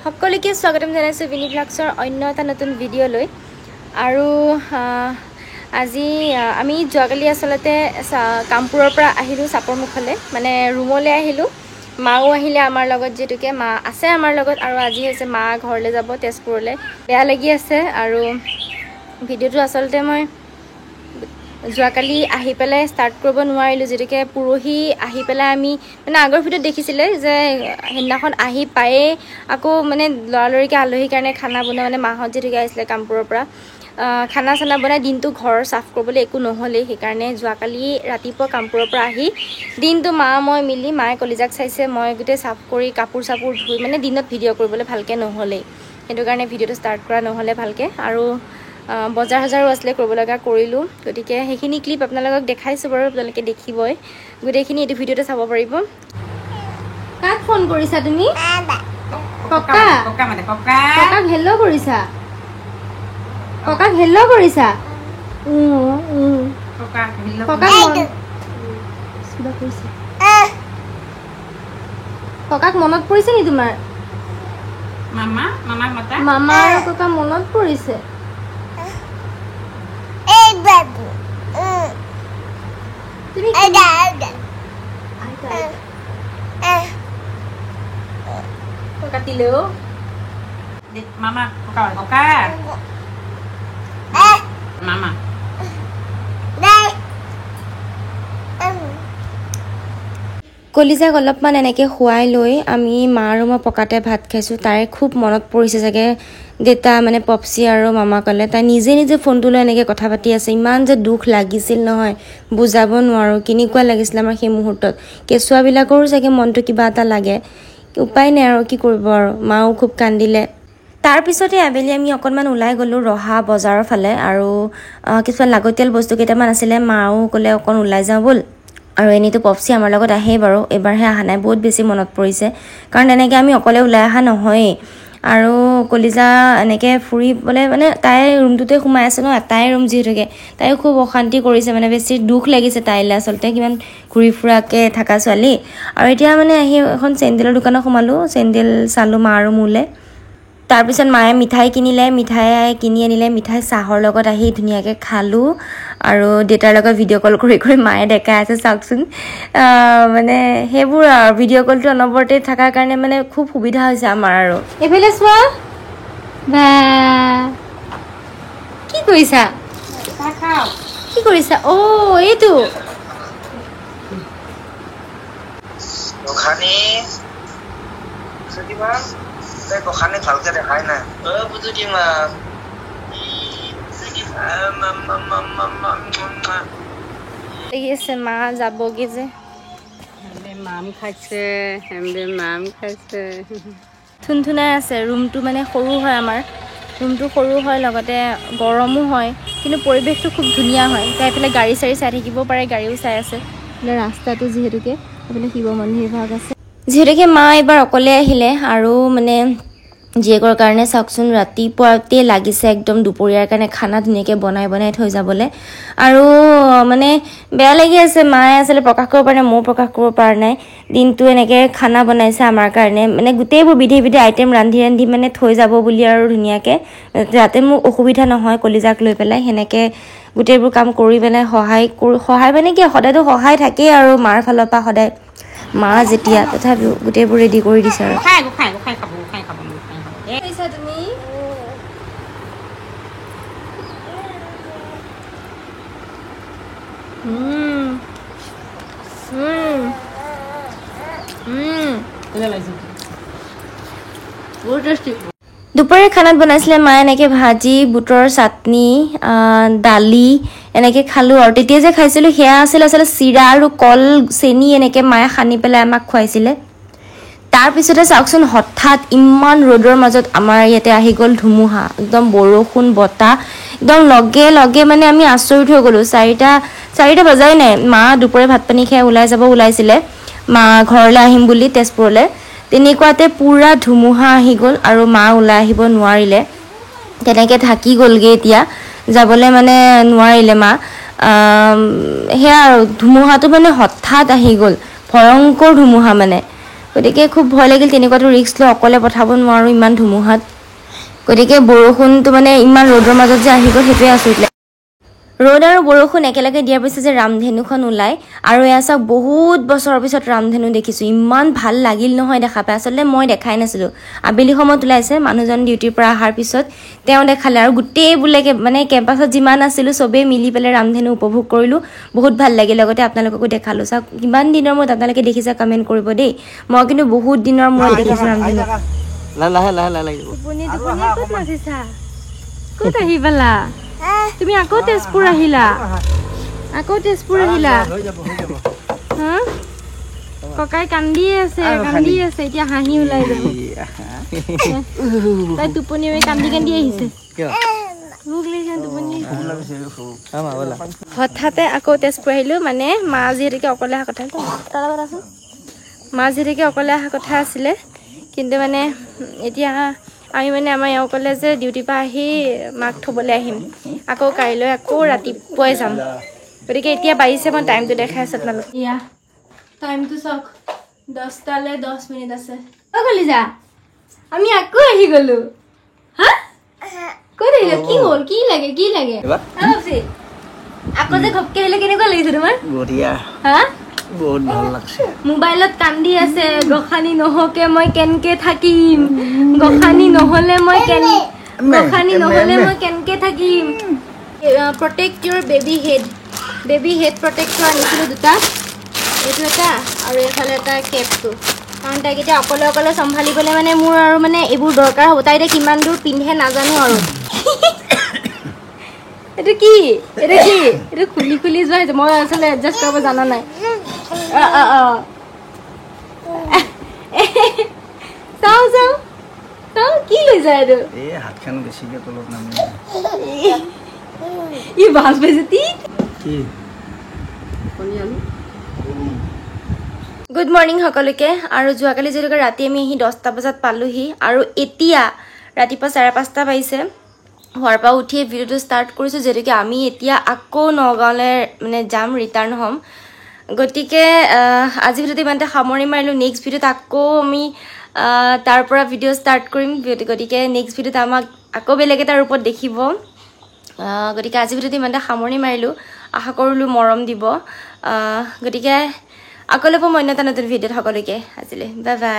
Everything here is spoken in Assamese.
সকলোকে স্বাগতম জনাইছোঁ বিনি ব্লগছৰ অন্য এটা নতুন ভিডিঅ' লৈ আৰু আজি আমি যোৱাকালি আচলতে কামপুৰৰ পৰা আহিলোঁ চাপৰমুখলৈ মানে ৰুমলৈ আহিলোঁ মাও আহিলে আমাৰ লগত যেতুকে মা আছে আমাৰ লগত আৰু আজি হৈছে মা ঘৰলৈ যাব তেজপুৰলৈ বেয়া লাগি আছে আৰু ভিডিঅ'টো আচলতে মই যোৱাকালি আহি পেলাই ষ্টাৰ্ট কৰিব নোৱাৰিলোঁ যেতুকে পুৰহি আহি পেলাই আমি মানে আগৰ ভিডিঅ'ত দেখিছিলে যে সেইদিনাখন আহি পায়ে আকৌ মানে লৰালৰিকে আলহীৰ কাৰণে খানা বনোৱা মানে মাহত যেতুকে আহিছিলে কামপুৰৰ পৰা খানা চানা বনাই দিনটো ঘৰ সাফ কৰিবলৈ একো নহ'লে সেইকাৰণে যোৱাকালি ৰাতিপুৱা কামপুৰৰ পৰা আহি দিনটো মা মই মিলি মায়ে কলিজাক চাইছে মই গোটেই সাফ কৰি কাপোৰ চাপোৰ ধুই মানে দিনত ভিডিঅ' কৰিবলৈ ভালকৈ নহ'লে সেইটো কাৰণে ভিডিঅ'টো ষ্টাৰ্ট কৰা নহ'লে ভালকৈ আৰু বজাৰ হাজাৰো আছিলে কৰিব লগা কৰিলোঁ গতিকে সেইখিনি ক্লিপ আপোনালোকক দেখাইছোঁ বাৰু আপোনালোকে দেখিবই গোটেইখিনি এইটো ভিডিঅ'তে চাব পাৰিব কাক ফোন কৰিছা তুমি ককা ককাক হেল্ল' কৰিছা ককাক হেল্ল' কৰিছা ককাক মনত পৰিছে নি তোমাৰ মামা আৰু ককা মনত পৰিছে কাটিলেও Mama, koka. Mama. কলিজাক অলপমান এনেকৈ খুৱাই লৈ আমি মা আৰু মই পকাতে ভাত খাইছোঁ তাই খুব মনত পৰিছে চাগে দেউতা মানে পপচি আৰু মামা ক'লে তাই নিজে নিজে ফোনটো লৈ এনেকৈ কথা পাতি আছে ইমান যে দুখ লাগিছিল নহয় বুজাব নোৱাৰোঁ কেনেকুৱা লাগিছিল আমাৰ সেই মুহূৰ্তত কেঁচুৱাবিলাকৰো চাগে মনটো কিবা এটা লাগে উপায় নাই আৰু কি কৰিব আৰু মাও খুব কান্দিলে তাৰপিছতে আবেলি আমি অকণমান ওলাই গ'লোঁ ৰহা বজাৰৰ ফালে আৰু কিছুমান লাগতিয়াল বস্তু কেইটামান আছিলে মাও ক'লে অকণ ওলাই যাওঁ ব'ল আৰু এনেইতো পপচি আমাৰ লগত আহেই বাৰু এবাৰহে অহা নাই বহুত বেছি মনত পৰিছে কাৰণ এনেকৈ আমি অকলে ওলাই অহা নহয়েই আৰু কলিজা এনেকৈ ফুৰিবলৈ মানে তাই ৰুমটোতে সোমাই আছে ন এটাই ৰুম যিহেতুকে তাইও খুব অশান্তি কৰিছে মানে বেছি দুখ লাগিছে তাইলৈ আচলতে কিমান ঘূৰি ফুৰাকৈ থকা ছোৱালী আৰু এতিয়া মানে আহি এখন চেণ্ডেলৰ দোকানত সোমালোঁ চেণ্ডেল চালোঁ মা আৰু মোলৈ তাৰপিছত মায়ে মিঠাই কিনিলে মিঠাই কিনি আনিলে মিঠাই চাহৰ লগত আহি ধুনীয়াকৈ খালোঁ আৰু দেউতাৰ লগত ভিডিঅ' কল কৰি কৰি মায়ে দেখাই আছে চাওকচোন মানে সেইবোৰ আৰু ভিডিঅ' কলটো অনবৰতে থকাৰ কাৰণে মানে খুব সুবিধা হৈছে আমাৰ আৰু এইফালে চোৱা বা কি কৰিছা কি কৰিছা এইটো গোখানে ভালকে দেখাই নাই বুজু দি মা আছে মা যাবগে যে মাম খাইছে মাম খাইছে থুনথুনাই আছে ৰুমটো মানে সৰু হয় আমাৰ ৰুমটো সৰু হয় লগতে গৰমো হয় কিন্তু পৰিৱেশটো খুব ধুনীয়া হয় তাই এইফালে গাড়ী চাড়ী চাই থাকিব পাৰে গাড়ীও চাই আছে এইফালে ৰাস্তাটো যিহেতুকে এইফালে শিৱ মন্দিৰ ভাগ আছে যিহেতুকে মা এইবাৰ অকলে আহিলে আৰু মানে জীয়েকৰ কাৰণে চাওকচোন ৰাতিপুৱাতে লাগিছে একদম দুপৰীয়াৰ কাৰণে খানা ধুনীয়াকৈ বনাই বনাই থৈ যাবলৈ আৰু মানে বেয়া লাগি আছে মায়ে আচলতে প্ৰকাশ কৰিব পৰা নাই ময়ো প্ৰকাশ কৰিব পৰা নাই দিনটো এনেকৈ খানা বনাইছে আমাৰ কাৰণে মানে গোটেইবোৰ বিধি বিধি আইটেম ৰান্ধি ৰান্ধি মানে থৈ যাব বুলি আৰু ধুনীয়াকৈ যাতে মোৰ অসুবিধা নহয় কলিজাক লৈ পেলাই সেনেকৈ গোটেইবোৰ কাম কৰি পেলাই সহায় মানে কি সদায়তো সহায় থাকেই আৰু মাৰ ফালৰ পৰা সদায় মা যেতিয়া তথাপিও গোটেইবোৰ ৰেডি কৰি দিছে আৰু তুমি দুপৰীয়া খানাত বনাইছিলে মায়ে এনেকৈ ভাজি বুটৰ চাটনি দালি এনেকৈ খালোঁ আৰু তেতিয়া যে খাইছিলোঁ সেয়া আছিল আচলতে চিৰা আৰু কল চেনি এনেকৈ মায়ে সানি পেলাই আমাক খুৱাইছিলে তাৰপিছতে চাওকচোন হঠাৎ ইমান ৰ'দৰ মাজত আমাৰ ইয়াতে আহি গ'ল ধুমুহা একদম বৰষুণ বতাহ একদম লগে লগে মানে আমি আচৰিত হৈ গ'লোঁ চাৰিটা বজাই নাই মা দুপৰীয়া ভাত পানী খাই ওলাই যাব ওলাইছিলে মা ঘৰলৈ আহিম বুলি তেজপুৰলৈ তেনেকুৱাতে পুৰা ধুমুহা আহি গ'ল আৰু মা ওলাই আহিব নোৱাৰিলে তেনেকৈ থাকি গ'লগৈ এতিয়া যাবলৈ মানে নোৱাৰিলে মা সেয়া আৰু ধুমুহাটো মানে হঠাৎ আহি গ'ল ভয়ংকৰ ধুমুহা মানে গতিকে খুব ভয় লাগিল তেনেকুৱাটো ৰিস্ক লৈ অকলে পঠাব নোৱাৰোঁ ইমান ধুমুহাত গতিকে বৰষুণটো মানে ইমান ৰ'দৰ মাজত যে আহি গ'ল সেইটোৱে আচৰিত ৰ'দ আৰু বৰষুণ একেলগে দিয়াৰ পিছত যে ৰামধেনুখন ওলাই আৰু এয়া চাওক বহুত বছৰৰ পিছত ৰামধেনু দেখিছোঁ ইমান ভাল লাগিল নহয় দেখা পাই আচলতে মই দেখাই নাছিলোঁ আবেলি সময়ত ওলাইছে মানুহজন ডিউটিৰ পৰা অহাৰ পিছত তেওঁ দেখালে আৰু গোটেই বোলে মানে কেম্পাছত যিমান আছিলোঁ চবেই মিলি পেলাই ৰামধেনু উপভোগ কৰিলোঁ বহুত ভাল লাগিল লগতে আপোনালোককো দেখালোঁ চাওক কিমান দিনৰ মূৰত আপোনালোকে দেখিছে কমেণ্ট কৰিব দেই মই কিন্তু বহুত দিনৰ মূৰত দেখিছোঁ ৰামধেনু ক'ত আহি পালা তুমি আকৌ তেজপুৰ আহিলা হা ককাই কান্দি আছে এতিয়া হাঁহি ওলাই যাব তাই টোপনি কান্দি আহিছে হঠাতে আকৌ তেজপুৰ আহিলোঁ মানে মা যিহেতুকে অকলে অহা কথা আছিলে কিন্তু মানে এতিয়া আমি মানে আমাৰ এওঁকলে যে ডিউটিৰ পৰা আহি মাক থ'বলৈ আহিম আকৌ কাইলৈ আকৌ ৰাতিপুৱাই যাম গতিকে এতিয়া বাঢ়িছে মই টাইমটো দেখাই আছোঁ আপোনালোক এয়া টাইমটো চাওক 10টালৈ 10 মিনিট আছে কলিজা আমি আকৌ আহি গ'লোঁ হা ক'ত আহিলে কি হ'ল কি লাগে আকৌ যে ঘপকে আহিলে কেনেকুৱা লাগিছে তোমাৰ বঢ়িয়া হা বহুত ভাল লাগছে মোবাইলত কান্দি আছে গখানি নহকে মই কেনকে থাকিম গখানি নহলে মই কেনকে থাকিম প্ৰটেক্ট ইউৰ বেবি হেড প্ৰটেক্টৰ আনিছিলোঁ দুটা এইটো এটা আৰু এইফালে এটা কেপটো কাৰণ তাইক এতিয়া অকলে চম্ভালিবলৈ মানে মোৰ আৰু মানে এইবোৰ দৰকাৰ হ'ব তাই এতিয়া কিমান দূৰ পিন্ধে নাজানো আৰু এইটো খুলি যোৱা হৈছে মই আচলতে এডজাষ্ট কৰিব জানা নাই চাওঁ কি লৈ যায় এইটো হাতখন বেছিকে তলত নামি ই বাছ বেজতি গুড মৰ্ণিং সকলোকে আৰু যোৱাকালি যিহেতুকে ৰাতি আমি আহি 10টা বজাত পালোহি আৰু এতিয়া ৰাতিপুৱা 5:30 বাজিছে হোৱাৰ পৰা উঠি ভিডিঅ'টো ষ্টাৰ্ট কৰিছোঁ যিহেতুকে আমি এতিয়া আকৌ নগাঁৱলৈ মানে যাম ৰিটাৰ্ণ হ'ম গতিকে আজি ভিডিঅ'টো ইমানতে সামৰি মাৰিলোঁ নেক্সট ভিডিঅ'ত আকৌ আমি তাৰ পৰা ভিডিঅ' ষ্টাৰ্ট কৰিম গতিকে নেক্সট ভিডিঅ'ত আমাক আকৌ বেলেগ এটা ৰূপত দেখিব গতিকে আজি ভিডিঅ'টো ইমানতে সামৰি মাৰিলোঁ আশা কৰিলোঁ মৰম দিব গতিকে আকৌ ল'ব মই অন্য এটা নতুন ভিডিঅ'ত সকলোকে আজিলৈ বাই বাই